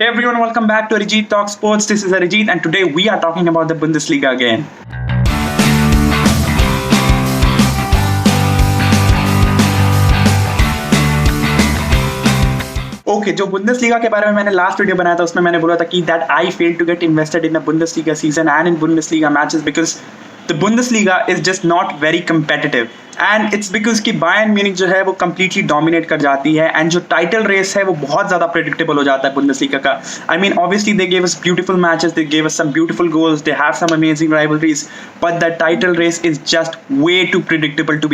Hey everyone, welcome back to Arijit Talk Sports. This is Arijit, and today we are talking about the Bundesliga again. Okay जो Bundesliga के बारे में मैंने last video बनाया था उसमें मैंने बोला था कि that I fail to get invested in the Bundesliga season and in Bundesliga matches because the Bundesliga is just not very competitive and it's because कि बायर्न म्यूनिख जो है वो कंप्लीटली डोमिनेट कर जाती है एंड जो टाइटल रेस है वो बहुत ज़्यादा प्रेडिक्टेबल हो जाता है बुंदेसलीगा का. I mean obviously they gave us beautiful matches, they gave us some beautiful goals, they have some amazing rivalries, but the title race is just way too predictable to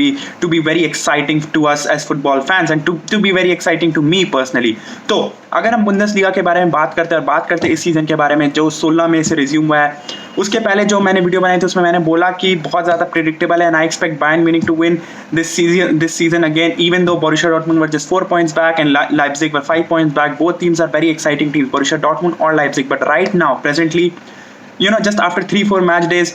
be very exciting to us as football fans and to be very exciting to me personally. तो अगर हम Bundesliga के बारे में बात करते हैं और बात करते हैं इस सीजन के बारे में जो 16 मई से रिज्यूम हुआ है, उसके पहले जो मैंने वीडियो बनाई थी उसमें मैंने बोला कि बहुत ज़्यादा प्रेडिक्टेबल है and I expect Bayern Munich to win this season again, even though Borussia Dortmund were just 4 points back and Leipzig were 5 points back. Both teams are very exciting teams, Borussia Dortmund or Leipzig. But right now, presently, just after 3-4 match days,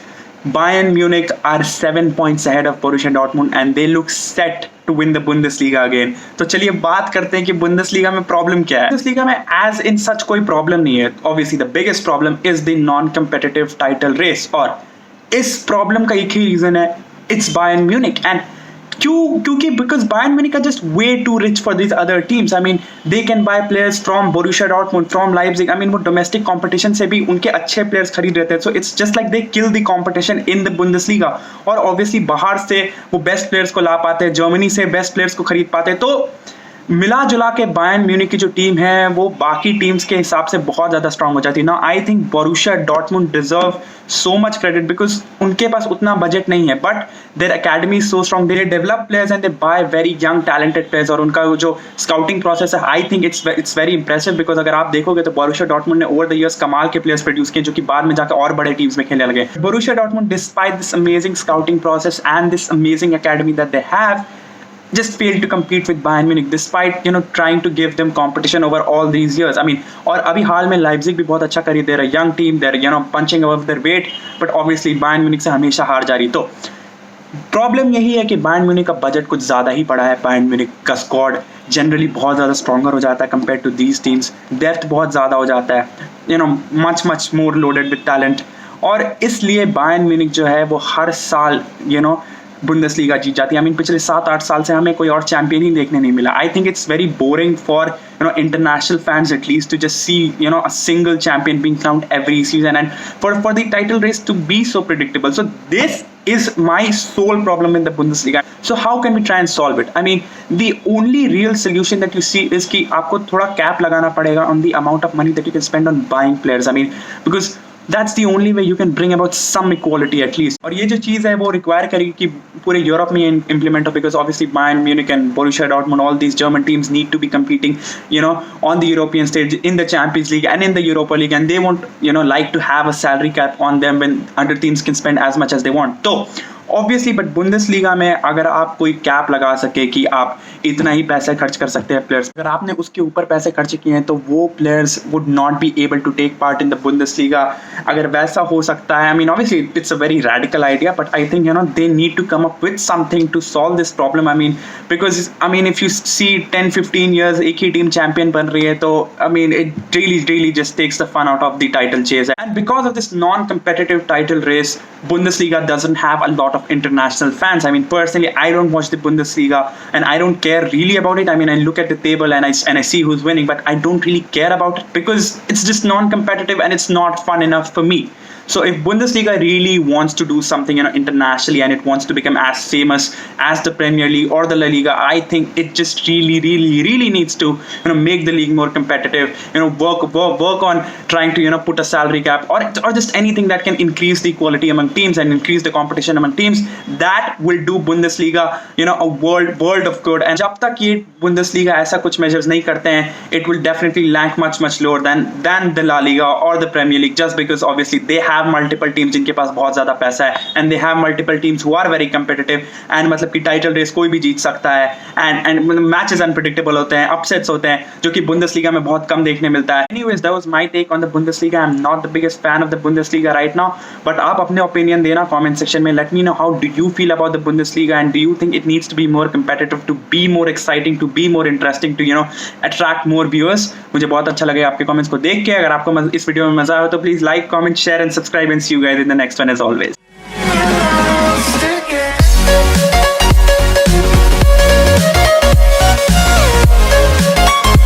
Bayern Munich are 7 points ahead of Borussia Dortmund and they look set to win the Bundesliga again. तो चलिए बात करते हैं कि Bundesliga में problem क्या है. Bundesliga में as in such कोई प्रॉब्लम नहीं है. Obviously the biggest problem is the non-competitive title race. और इस प्रॉब्लम का एक ही रीजन है, it's Bayern Munich. And क्योंकि because Bayern Munich are just way too rich for these other teams. I mean, they can buy players from Borussia Dortmund, from Leipzig. I mean, वो domestic competition से भी उनके अच्छे players खरीद रहते हैं. So it's just like they kill the competition in the Bundesliga. और obviously बाहर से वो best players को ला पाते हैं, Germany से best players को खरीद पाते हैं. तो मिला जुला के बायर्न म्यूनिख की जो टीम है वो बाकी टीम्स के हिसाब से बहुत ज़्यादा स्ट्रांग हो जाती है. Now I think Borussia Dortmund deserve so much credit because उनके पास उतना बजट नहीं है, but their academy is so strong, they develop players and they buy very young talented players. और उनका जो स्काउटिंग प्रोसेस है I think it's very impressive because अगर आप देखोगे तो बोरुसिया डॉर्टमुंड ने ओवर द ईयर्स कमाल के प्लेयर्स प्रोड्यूस किए जो कि बाद में जाकर और बड़े टीम्स में खेलने लगे. Borussia Dortmund despite this amazing scouting process and this amazing academy that they have just failed to compete with Bayern Munich despite trying to give them competition over all these years. I mean, और अभी हाल में Leipzig भी बहुत अच्छा करी, they're a young team, they're punching above their weight, but obviously Bayern Munich से हमेशा हार जा रही. तो प्रॉब्लम यही है कि Bayern Munich का बजट कुछ ज़्यादा ही पड़ा है. Bayern Munich का स्क्वाड जनरली बहुत ज़्यादा स्ट्रॉन्गर हो जाता है compare to these teams, depth बहुत ज़्यादा हो जाता है, much more loaded with talent. और इसलिए Bayern Munich जो है वो हर साल बुंदेसलीगा जीत जाती है. I mean, पिछले 7-8 साल से हमें कोई और चैंपियन ही देखने नहीं मिला. आई think it's very boring for international fans at least to just see a single champion being crowned every season and for the title race to be so predictable. So this is my sole problem in the Bundesliga. So how can we try and solve it? I mean, the only real solution that you see is कि आपको थोड़ा cap लगाना पड़ेगा on the amount of money that you can spend on buying players. I mean, because that's the only way you can bring about some equality at least. और ये जो चीज़ है वो रिक्वायर करेगी कि पूरे यूरोप में इम्प्लीमेंट हो because obviously Bayern Munich and Borussia Dortmund, all these German teams need to be competing on the European stage in the Champions League and in the Europa League, and they won't like to have a salary cap on them when other teams can spend as much as they want. So obviously but Bundesliga में अगर आप कोई cap लगा सके कि आप इतना ही पैसे खर्च कर सकते हैं प्लेयर्स, अगर आपने उसके ऊपर पैसे खर्च किए हैं तो वो players would not be able to take part in the Bundesliga. अगर वैसा हो सकता है, I mean obviously it's a very radical idea, but I think they need to come up with something to solve this problem. I mean because if you see 10-15 years एक ही team champion बन रही है तो I mean it really just takes the fun out of the title chase. And because of this non competitive title race, Bundesliga doesn't have a lot of international fans. I mean, personally, I don't watch the Bundesliga and I don't care really about it. I mean, I look at the table and I see who's winning, but I don't really care about it because it's just non-competitive and it's not fun enough for me. So if Bundesliga really wants to do something internationally and it wants to become as famous as the Premier League or the La Liga, I think it just really needs to make the league more competitive. Work on trying to put a salary cap or just anything that can increase the equality among teams and increase the competition among teams. That will do Bundesliga a world of good. And जब तक ये Bundesliga ऐसा कुछ measures नहीं करते हैं, it will definitely rank much lower than the La Liga or the Premier League, just because obviously they have have multiple teams जिनके पास बहुत ज्यादा पैसा है, and they have multiple teams who are very competitive, and मतलब कि title race कोई भी जीत सकता है, एंड मतलब मैचेस अनप्रेडिक्टेबल होते हैं, अपसेट्स होते हैं, जो कि बुंदेसलीगा में बहुत कम देखने मिलता है. Anyways, that was my take on the Bundesliga. I am not the biggest fan of the Bundesliga right now, but आप अपने ओपिनियन देना कमेंट सेक्शन में. Let me know how do you feel about the Bundesliga, and do you think it needs to be more competitive, to be more exciting, to be more interesting, to attract more viewers. मुझे बहुत अच्छा लगे आपके comments को देख के. अगर आपको इस वीडियो में मजा आया तो please like, comment, share and subscribe, and see you guys in the next one as always.